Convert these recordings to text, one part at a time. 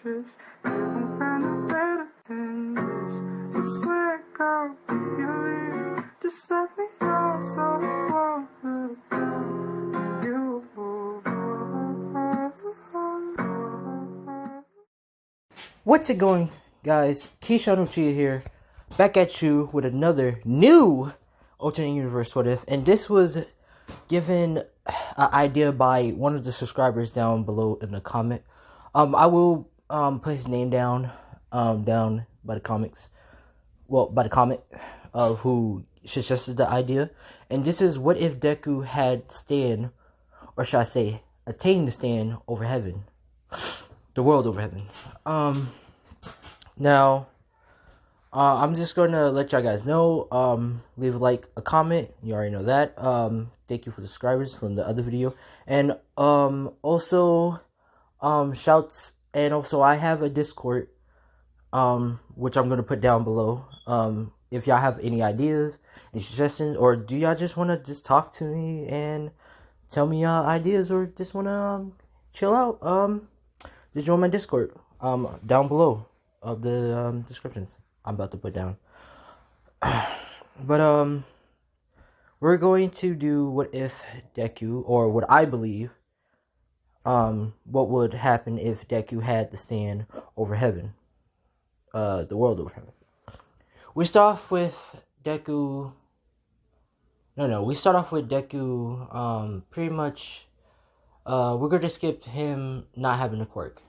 just you won't find it better than this. Just let go if you leave. Just let me know so it won't look down. You move on. What's it going, guys? Keyshawn Uchiha here, back at you with another new alternate universe what if, and this was given an idea by one of the subscribers down below in the comment. I will put his name down by the comments. Well, by the comment of who suggested the idea. And this is what if Deku had stand, or should I say, attained the stand over heaven, the world over heaven. Now, I'm just gonna let y'all guys know. Leave a like, a comment. You already know that. Thank you for the subscribers from the other video, and also, shouts. And also, I have a Discord, which I'm gonna put down below. If y'all have any ideas, any suggestions, or do y'all just wanna just talk to me and tell me ideas, or just wanna chill out, just join my Discord. Down below of the descriptions I'm about to put down. But we're going to do what if Deku, or what I believe, what would happen if Deku had the stand over heaven, the world over heaven. We start off with Deku. We start off with Deku. Pretty much, we're gonna skip him not having a quirk,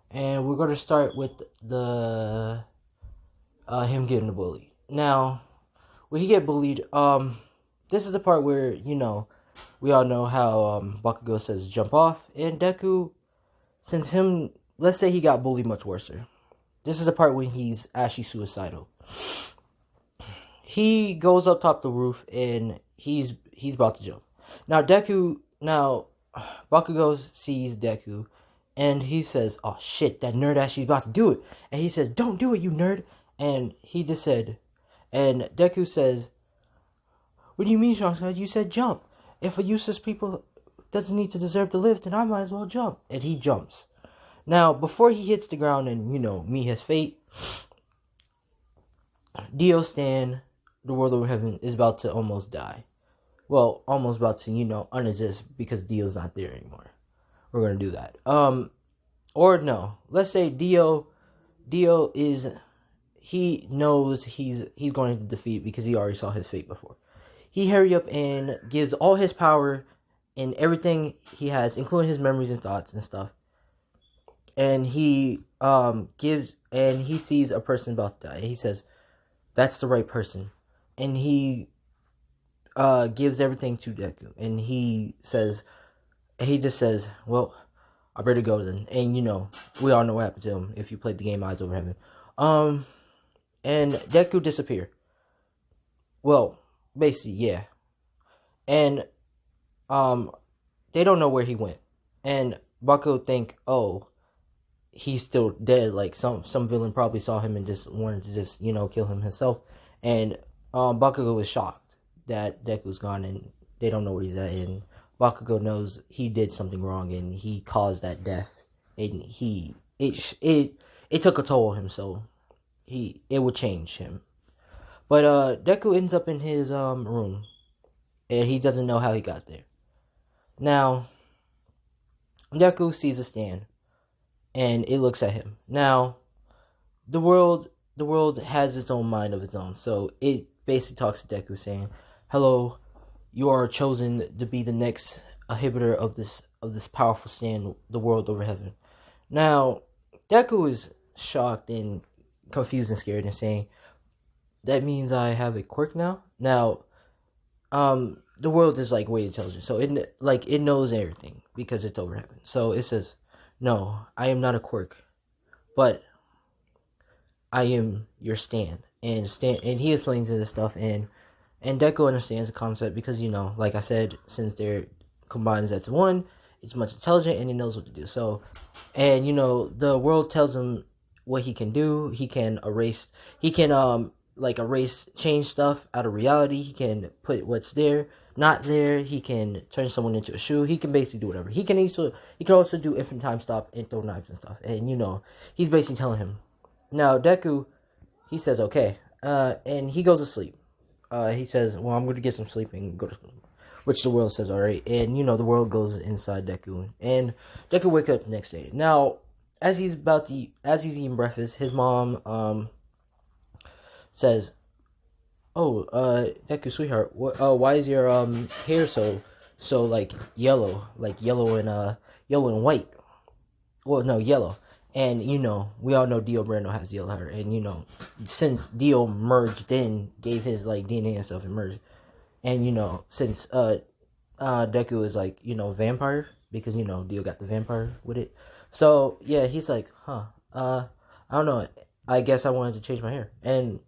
and we're gonna start with the him getting bullied. Now, when he get bullied, this is the part where, we all know how Bakugo says jump off, and Deku, since let's say he got bullied much worse. This is the part when he's actually suicidal. He goes up top the roof and he's about to jump. Now Bakugo sees Deku and he says, "Oh shit, that nerd actually about to do it." And he says, "Don't do it, you nerd." And he just said, and Deku says, "What do you mean, Sean? You said jump. If a useless people doesn't need to deserve to live, then I might as well jump." And he jumps. Now, before he hits the ground and, meet his fate, Dio Stan, the world over heaven, is about to almost die. Well, almost about to, unexist because Dio's not there anymore. We're going to do that. Or no, let's say Dio is, he knows he's going to defeat because he already saw his fate before. He hurry up and gives all his power and everything he has, including his memories and thoughts and stuff. And he he sees a person about to die. And he says, "That's the right person." And he gives everything to Deku. And he just says, "Well, I better go then." And we all know what happened to him if you played the game Eyes Over Heaven. And Deku disappeared. Well, basically, yeah. And they don't know where he went. And Bakugo think, "Oh, he's still dead." Like some villain probably saw him and just wanted to just, kill him himself. And Bakugo was shocked that Deku's gone and they don't know where he's at. And Bakugo knows he did something wrong and he caused that death. And it took a toll on him, so it would change him. But Deku ends up in his room and he doesn't know how he got there. Now, Deku sees a stand and it looks at him. Now, the world has its own mind of its own. So it basically talks to Deku saying, "Hello, you are chosen to be the next inhibitor of this powerful stand, the world over heaven." Now, Deku is shocked and confused and scared and saying, "That means I have a quirk now?" Now, the world is like way intelligent, so it knows everything because it's over heaven. So it says, "No, I am not a quirk, but I am your stand." And he explains this stuff, and Deku understands the concept because, like I said, since they're combined as one, it's much intelligent and it knows what to do. So, and the world tells him what he can do. He can change stuff out of reality. He can put what's there not there, he can turn someone into a shoe. He can basically do whatever. He can also do infinite time stop and throw knives and stuff. And he's basically telling him. Now Deku, he says okay, and he goes to sleep. He says, well, I'm going to get some sleep and go to sleep. Which the world says, alright. And, the world goes inside Deku. And Deku wakes up the next day. Now, as he's eating breakfast, his mom, says, oh, Deku, sweetheart, why is your, hair so, like, yellow? Like, yellow and white. Well, no, yellow. And, we all know Dio Brando has yellow hair. And, since Dio merged in, gave his, like, DNA and stuff and merged. And, since, Deku is, like, vampire. Because, Dio got the vampire with it. So, yeah, he's like, I don't know. I guess I wanted to change my hair. And,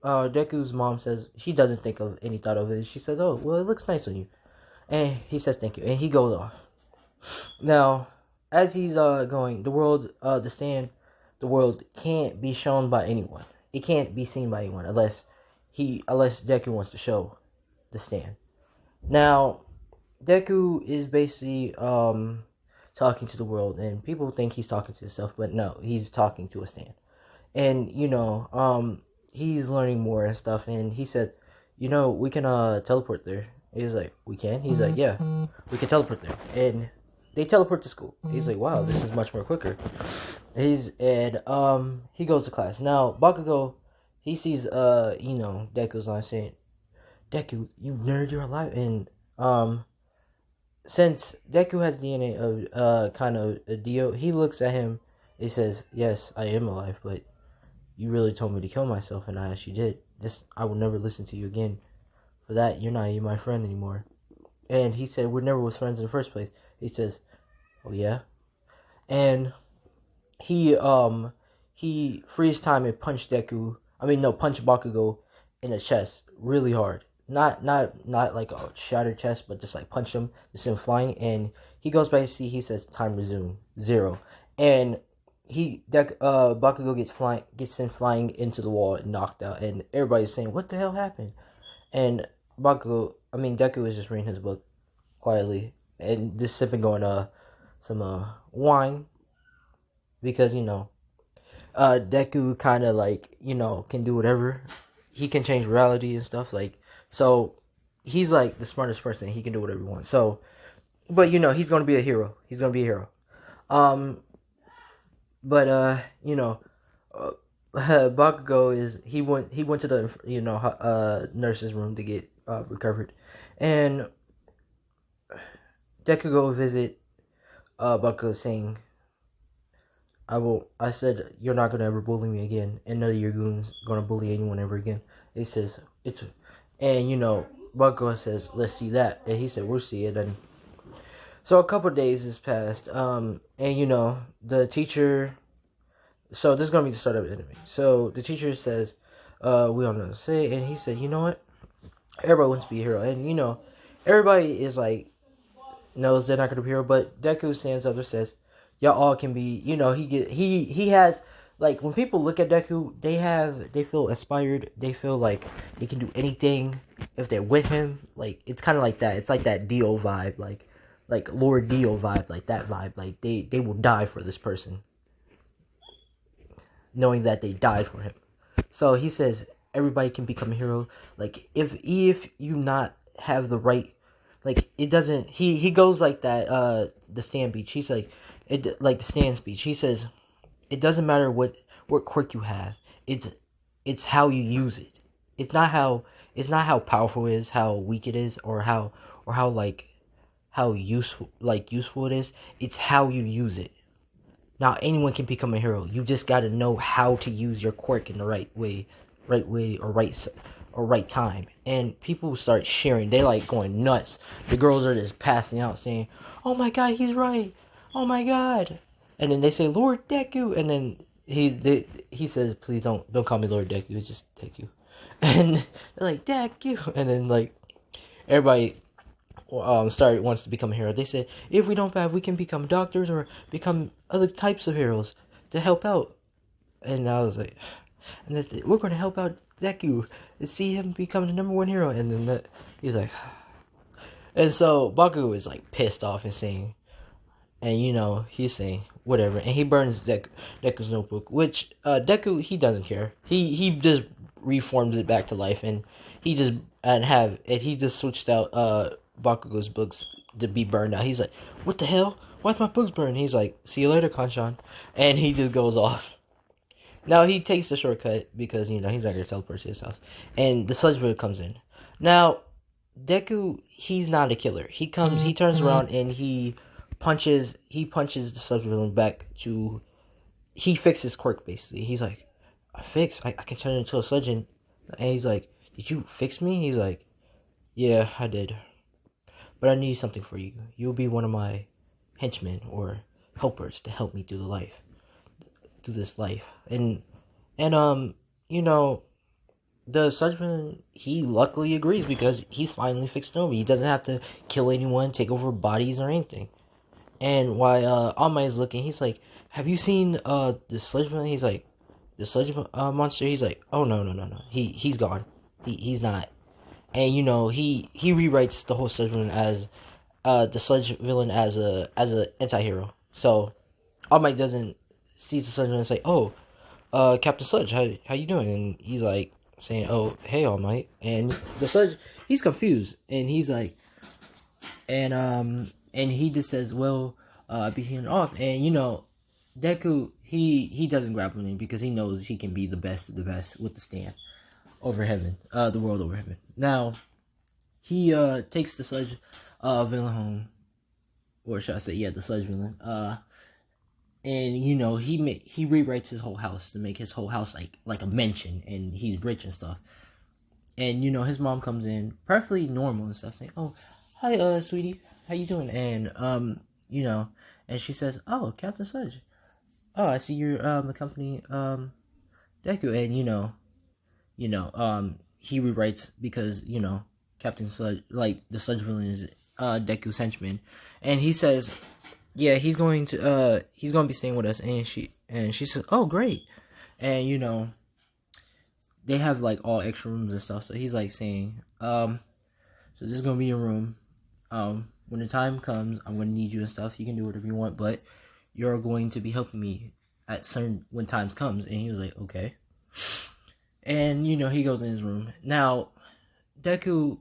Deku's mom says she doesn't think of any thought of it. She says, oh, well, it looks nice on you. And he says, thank you. And he goes off. Now, as he's going, the world can't be shown by anyone. It can't be seen by anyone unless Deku wants to show the stand. Now, Deku is basically talking to the world, and people think he's talking to himself, but no, he's talking to a stand. And he's learning more and stuff. And he said, we can teleport there. He's like, we can? He's like, yeah, we can teleport there. And they teleport to school. He's like, wow, this is much more quicker. He goes to class. Now, Bakugo, he sees, Deku's line saying, Deku, you nerd, you're alive. And, since Deku has DNA of, kind of a Dio, he looks at him, he says, yes, I am alive, but you really told me to kill myself, and I actually did. I will never listen to you again. For that, you're not even my friend anymore. And he said, we never was friends in the first place. He says, oh yeah? And he freeze time and punched Bakugo in the chest really hard. Not like a shattered chest, but just like punched him, just him flying. And he goes back to see, he says, time resume, 0. And Bakugo gets sent flying into the wall and knocked out. And everybody's saying, what the hell happened? And Deku is just reading his book quietly and just sipping on some wine, because Deku kind of like can do whatever. He can change reality and stuff, like, so he's like the smartest person. He can do whatever he wants. So, but he's gonna be a hero. He's gonna be a hero. Bakugo he went to the nurse's room to get recovered, and Deku go visit Bakugo saying, I said you're not gonna ever bully me again, and none of your goons gonna bully anyone ever again. He says Bakugo says, let's see that, and he said, we'll see it. And so a couple of days has passed, and the teacher. So this is gonna be the start of the enemy. So the teacher says, we don't know what to say, and he said, you know what? Everybody wants to be a hero, and everybody is like knows they're not gonna be a hero, but Deku stands up and says, y'all all can be. He has, like, when people look at Deku, they feel inspired. They feel like they can do anything if they're with him. Like, it's kind of like that. It's like that Dio vibe, like Lord Dio vibe, like that vibe. Like they will die for this person, knowing that they died for him. So he says everybody can become a hero. Like, if you not have the right, like, it doesn't. He goes like that. The stand speech. He's like the stand speech. He says it doesn't matter what quirk you have. It's how you use it. It's not how powerful it is, how weak it is, or how useful it is. It's how you use it. Now, anyone can become a hero. You just got to know how to use your quirk in the right way, or right time. And people start sharing. They like going nuts. The girls are just passing out, saying, "Oh my God, he's right! Oh my God!" And then they say, "Lord Deku," and then he says, "Please don't call me Lord Deku. It's just Deku." And they're like, "Deku," and then like everybody wants to become a hero. They said, if we don't have, we can become doctors or become other types of heroes to help out. And I was like, and they said, we're going to help out Deku and see him become the number one hero. And then he's like, and so Bakugo is like pissed off and saying, and he's saying whatever, and he burns Deku's notebook, which Deku, he doesn't care. He just reforms it back to life, and he just switched out Bakugo's books to be burned out. He's like, what the hell? Why's my books burned? He's like, see you later, Kanshan, and he just goes off. Now he takes the shortcut because he's not gonna teleport to his house, and the Sludge Villain comes in. Now Deku, he's not a killer. He turns around and he punches the Sludge Villain back to. He fixes quirk basically. He's like, I can turn into a sludge, and he's like, did you fix me? He's like, yeah, I did, but I need something for you. You'll be one of my henchmen or helpers to help me through this life. And the Sludge Villain, he luckily agrees because he's finally fixed Nomi. He doesn't have to kill anyone, take over bodies or anything. And while All Might is looking, he's like, have you seen the Sludge Villain? He's like, the Sludge monster? He's like, oh no. He's gone. He's not. And he rewrites the whole Sludge Villain as the Sludge Villain as a anti-hero. So All Might doesn't see the Sludge Villain and say, oh, Captain Sludge, how you doing? And he's like saying, oh, hey, All Might. And the Sludge, he's confused, and he's like, and he just says, well, be seen off. And Deku, he doesn't grapple him because he knows he can be the best of the best with the stand over heaven, the world over heaven. Now he takes the Sludge Villain home, or should I say, yeah, the Sludge Villain. And he rewrites his whole house to make his whole house like a mansion, and he's rich and stuff. And his mom comes in perfectly normal and stuff, saying, "Oh, hi, sweetie, how you doing?" And and she says, "Oh, Captain Sludge. Oh, I see you're accompanying Deku." And he rewrites because Captain Sludge, like the Sludge Villain, is Deku's henchman, and he says, yeah, he's going to be staying with us. And she says, oh, great. And they have like all extra rooms and stuff, so he's like saying, so this is gonna be your room. When the time comes, I'm gonna need you and stuff. You can do whatever you want, but you're going to be helping me at certain when times comes. And he was like, okay. And he goes in his room. Now Deku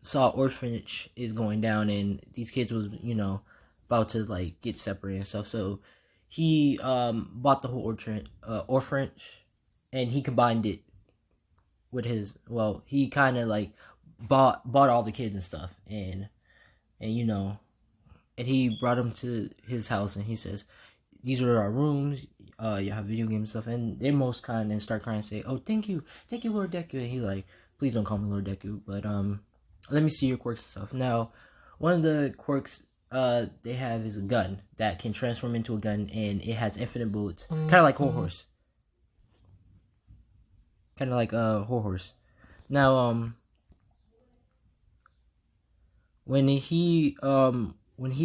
saw orphanage is going down, and these kids was about to like get separated and stuff. So he bought the whole orphanage, and he combined it with his. Well, he kind of like bought all the kids and stuff, and he brought them to his house, and he says, "These are our rooms. You have video games and stuff." And they most kind and start crying and say, "Oh, thank you, Lord Deku." And he like, "Please don't call me Lord Deku, but let me see your quirks and stuff." Now, one of the quirks they have is a gun that can transform into a gun, and it has infinite bullets, kind of like Horse. Now, when he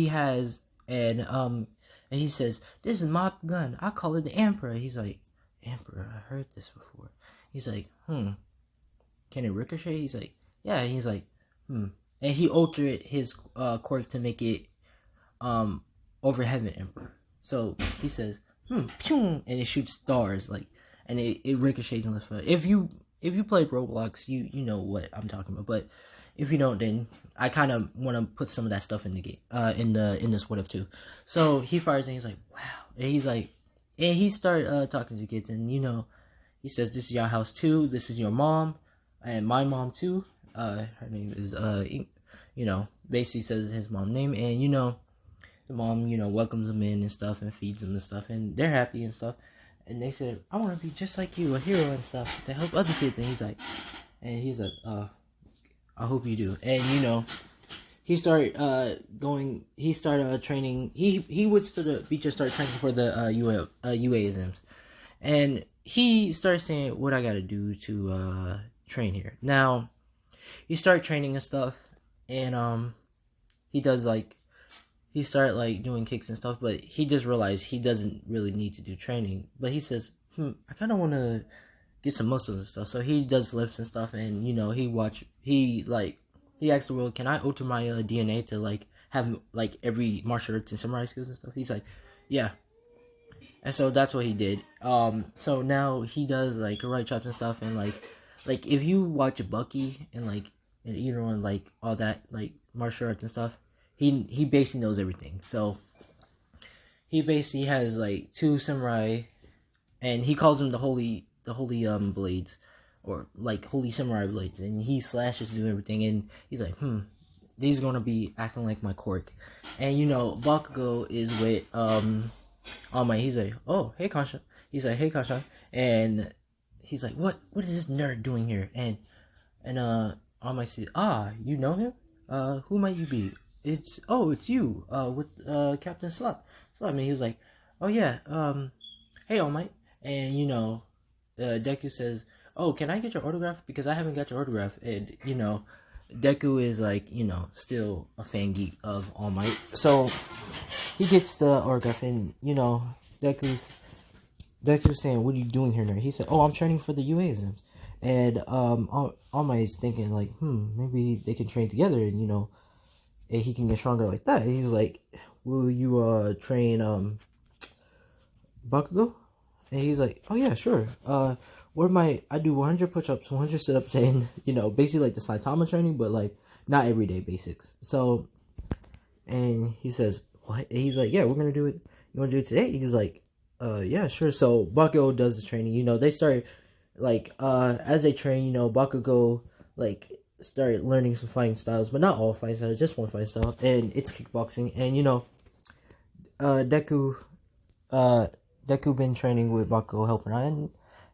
has and he says, "This is my gun. I call it the Emperor." He's like, "Emperor? I heard this before." He's like, "Can it ricochet?" He's like, "Yeah." He's like, And he altered his quirk to make it over heaven Emperor. So he says, pew, and it shoots stars, like, and it ricochets in this fire. If you played Roblox, you know what I'm talking about. But if you don't, then I kind of want to put some of that stuff in the game, in this what up too. So he fires and he's like, wow, and he's like, and he started talking to kids, and he says, "This is your house too. This is your mom, and my mom too." Her name is basically says his mom's name, and the mom welcomes him in and stuff and feeds him and stuff, and they're happy and stuff. And they said, "I want to be just like you, a hero and stuff, to help other kids." And he's like, "I hope you do." And he started training. He would start training for the UA exams, and he started saying, "What I got to do to train here?" Now he started training and stuff, and he started like doing kicks and stuff, but he just realized he doesn't really need to do training. But he says, I kind of want to get some muscles and stuff. So he does lifts and stuff, and he asked the world, can I alter my DNA to like have like every martial arts and samurai skills and stuff? He's like, yeah. And so that's what he did. So now he does like karate chops and stuff, and like if you watch Bucky and either one like all that like martial arts and stuff, he basically knows everything. So he basically has like two samurai, and he calls them the holy blades, or like holy samurai blades, and he slashes through everything, and he's like, these gonna be acting like my quirk, and Bakugo is with All Might. He's like, oh hey Kasha, and he's like, what is this nerd doing here? And All Might says, you know him? Who might you be? It's you, with Captain Slap. And he was like, oh yeah, hey All Might. And Deku says, oh, can I get your autograph? Because I haven't got your autograph. And Deku is like, still a fan geek of All Might. So he gets the autograph, and Deku's saying, what are you doing here, nerd? He said, oh, I'm training for the UA exams. And All Might's thinking like, maybe they can train together, and and he can get stronger like that. And he's like, will you train Bakugo? And he's like, oh yeah, sure. I do 100 push-ups, 100 sit-ups, and basically like the Saitama training, but like not everyday basics. So, and he says, what? And he's like, yeah, we're gonna do it. You wanna do it today? He's like, yeah, sure. So Bakugo does the training. They start like as they train, Bakugo like start learning some fighting styles, but not all fighting styles, just one fighting style, and it's kickboxing. And Deku been training with Bakugo, helping out, and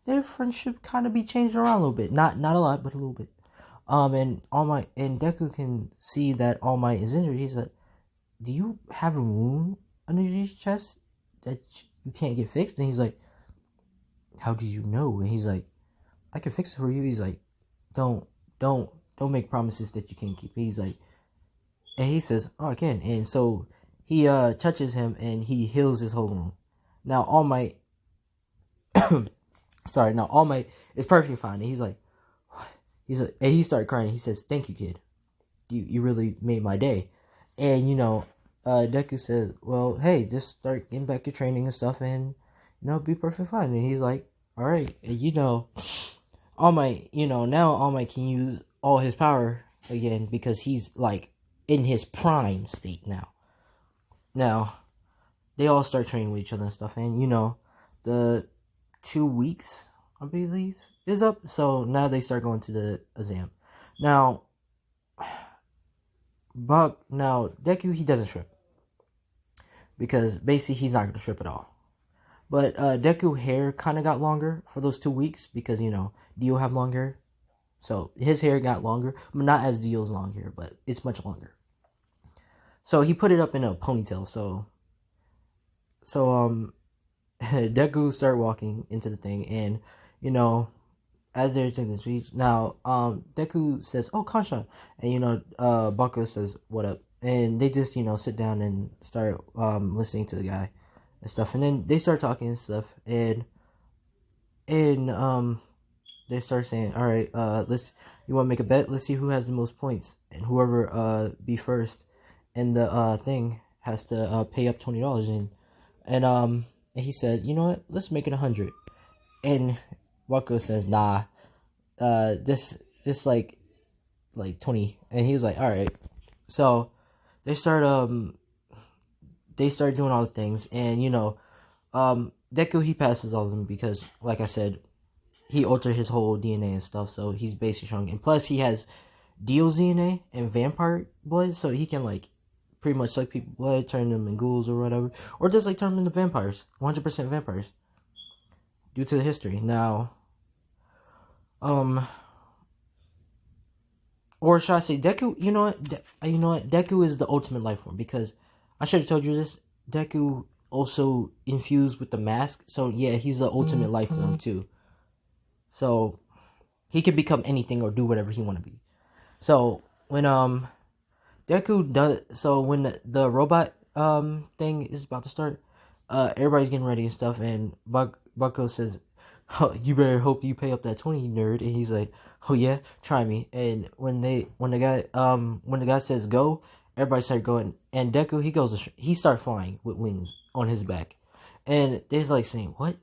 their friendship kind of be changed around a little bit. Not a lot, but a little bit. And Deku can see that All Might is injured. He's like, do you have a wound under your chest that you can't get fixed? And he's like, how do you know? And he's like, I can fix it for you. He's like, don't make promises that you can't keep. He's like, and he says, oh, I can. And so he touches him, and he heals his whole wound. Now All Might All Might is perfectly fine. And he's like, what? And he started crying. He says, thank you, kid. You really made my day. And Deku says, well, hey, just start getting back your training and stuff, and be perfectly fine. And he's like, all right. And All Might, now All Might can use all his power again, because he's like in his prime state now. Now they all start training with each other and stuff, and the 2 weeks, I believe, is up. So now they start going to the exam. Now Deku, he doesn't trip, because basically he's not gonna trip at all. But Deku hair kind of got longer for those 2 weeks, because Dio have long hair, so his hair got longer, but not as Dio's long hair, but it's much longer. So he put it up in a ponytail. So Deku started walking into the thing, and as they're taking the speech, now Deku says, oh, Kasha, and Bakugo says, what up? And they just sit down and start listening to the guy and stuff, and then they start talking and stuff, and they start saying, all right, you want to make a bet? Let's see who has the most points, and whoever be first in the thing has to pay up $20. And he said, you know what, let's make it 100. And Bakugo says, nah, just like 20. And he was like, all right. So they start doing all the things, and Deku, he passes all of them, because like I said, he altered his whole DNA and stuff, so he's basically strong. And plus he has Dio's DNA and vampire blood, so he can like pretty much suck people's blood, turn them into ghouls or whatever, or just like turn them into vampires, 100% vampires, due to the history. Now, or should I say Deku? You know what? Deku is the ultimate life form, because I should have told you this. Deku also infused with the mask, so yeah, he's the ultimate life form too. So he can become anything or do whatever he want to be. So when Deku does, so when the robot thing is about to start, everybody's getting ready and stuff, and Bakugo says, oh, you better hope you pay up that 20, nerd. And he's like, oh yeah, try me. And when the guy says go, everybody start going. And Deku, he start flying with wings on his back. And they're like saying, what?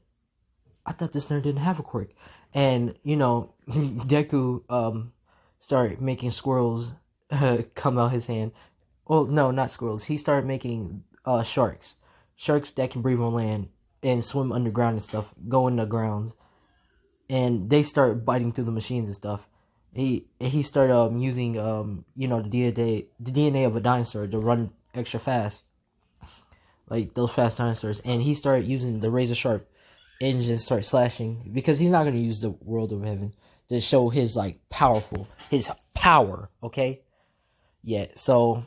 I thought this nerd didn't have a quirk. And, Deku, started making squirrels, come out his hand. Well, no, not squirrels. He started making, sharks. Sharks that can breathe on land and swim underground and stuff, go in the grounds, and they start biting through the machines and stuff. He started using the DNA of a dinosaur to run extra fast, like those fast dinosaurs, and he started using the razor sharp engine, start slashing, because he's not gonna use the world of heaven to show his his power. Okay, yeah. So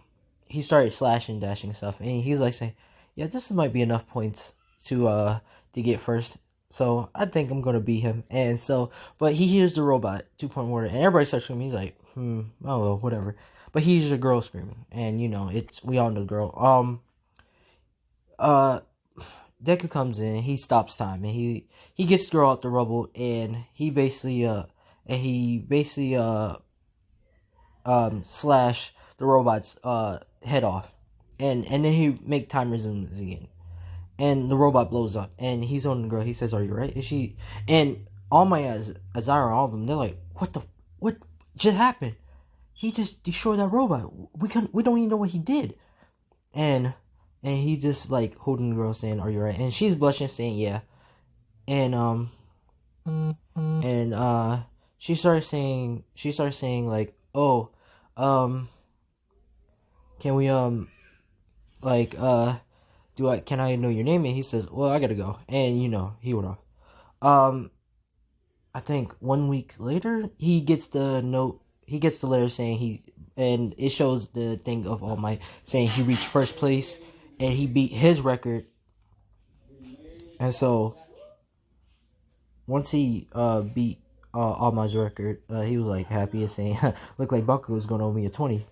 he started slashing, dashing stuff, and he was like saying, "Yeah, this might be enough points to get first. So I think I'm gonna beat him." And so, but he hears the robot 2.1 order, and everybody starts screaming. He's like, oh well, whatever. But he hears a girl screaming, and we all know the girl. Uh, Deku comes in, he stops time, and he gets the girl out the rubble, and he basically slash the robot's head off, and then he make time resumes again, and the robot blows up, and he's on the girl. He says, "Are you right?" Is she? And all my Azara, all of them, they're like, what just happened? He just destroyed that robot. We don't even know what he did." And he just like holding the girl, saying, "Are you right?" And she's blushing, saying, "Yeah." And she starts saying like, "Oh, can we like can I know your name?" And he says, "Well, I gotta go." And he went off. I think 1 week later, he gets the note. He gets the letter saying and it shows the thing of All Might saying he reached first place and he beat his record. And so once he beat All Might's record, he was like happy and saying, "Look like Bakugo is gonna owe me a 20."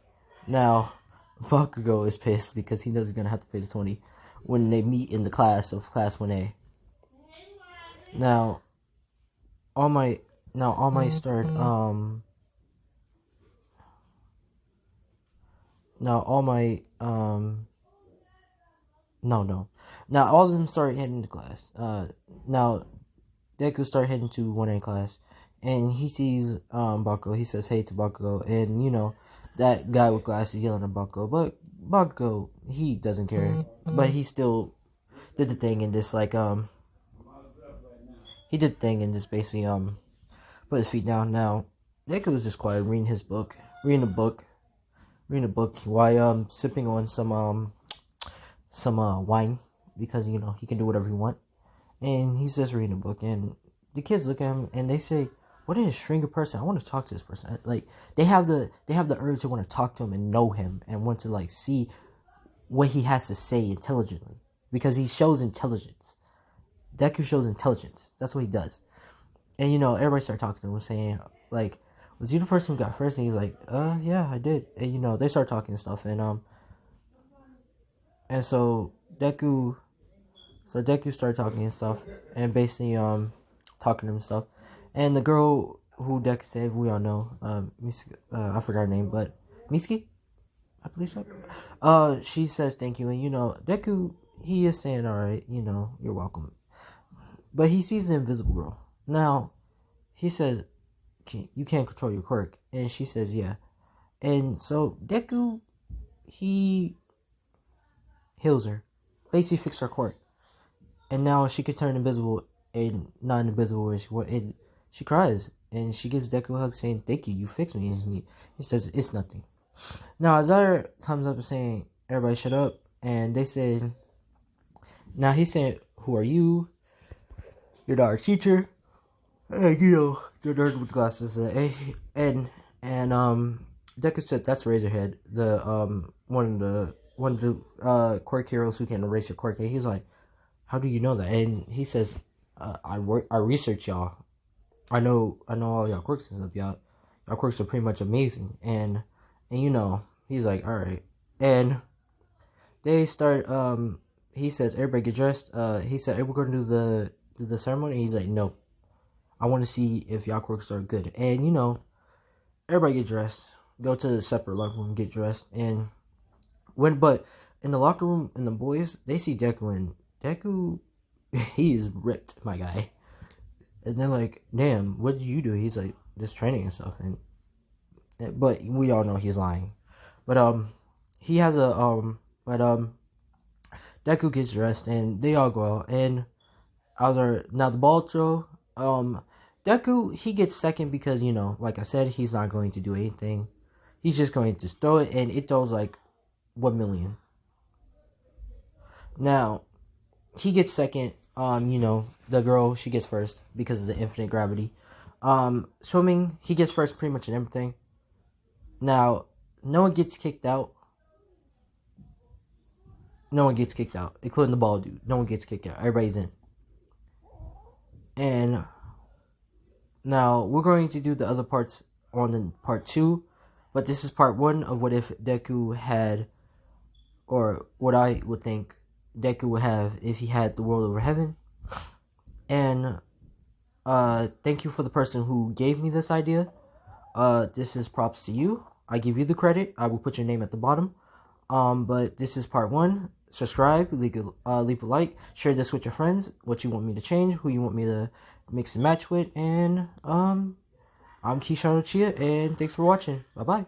Now Bakugo is pissed because he knows he's gonna have to pay the 20 when they meet in the class of Class 1A. Now All Might start now All Might no. Now all of them start heading to class. Now Deku start heading to 1A class, and he sees Bakugo. He says hey to Bakugo, and that guy with glasses yelling at Bakugo, but Bakugo, he doesn't care. But he still did the thing and just like he did the thing and just basically put his feet down. Now Deku was just quiet, reading a book while sipping on some wine, because he can do whatever he want. And he's just reading a book, and the kids look at him and they say, "What is a strange person? I want to talk to this person." Like they have the urge to want to talk to him and know him and want to like see what he has to say intelligently, because he shows intelligence. Deku shows intelligence. That's what he does. And everybody started talking to him, saying like, "Was you the person who got first?" And he's like, yeah, I did." And they start talking and stuff, and so Deku started talking and stuff, and basically talking to him and stuff. And the girl who Deku saved, we all know, I forgot her name, but Miski, I believe so. She says thank you, and Deku, he is saying, "All right, you're welcome." But he sees the invisible girl. Now he says, "You can't control your quirk," and she says, "Yeah." And so Deku, he heals her, basically fixed her quirk, and now she could turn invisible and not invisible where she wants. And she cries and she gives Deku a hug, saying, "Thank you, you fixed me." And he says, "It's nothing." Now Azar comes up and saying, "Everybody shut up." And they said, now he said, "Who are you? You're not our teacher." And the nerd with glasses. And Deku said, "That's Razorhead, the one of the quirk heroes who can erase your quirk." And he's like, "How do you know that?" And he says, I research y'all. I know all y'all quirks and stuff. Y'all quirks are pretty much amazing." And he's like, "All right." And they start. He says, "Everybody get dressed." He said, "Are we going to do the ceremony?" And he's like, "No." I want to see if y'all quirks are good. And you know, everybody get dressed. Go to the separate locker room, get dressed, and but in the locker room, and the boys, they see Deku, and Deku, he is ripped, my guy. And they're like, "Damn, what did you do?" He's like, "Just training and stuff." And but we all know he's lying. But he has Deku gets dressed, and they all go out. And now the ball throw, Deku, he gets second because, you know, like I said, he's not going to do anything. He's just going to throw it, and it throws like 1 million. Now, he gets second. You know, the girl, she gets first because of the infinite gravity. Swimming, he gets first pretty much in everything. Now, no one gets kicked out. No one gets kicked out, including the ball dude. No one gets kicked out. Everybody's in. And now we're going to do the other parts on the part 2, but this is part 1 of what if Deku had, or what I would think Deku would have if he had the world over heaven. And thank you for the person who gave me this idea. This is props to you. I give you the credit. I will put your name at the bottom. But this is part 1. Subscribe, leave a like, share this with your friends, what you want me to change, who you want me to mix and match with, and I'm Keyshawn Ochia, and thanks for watching. Bye bye.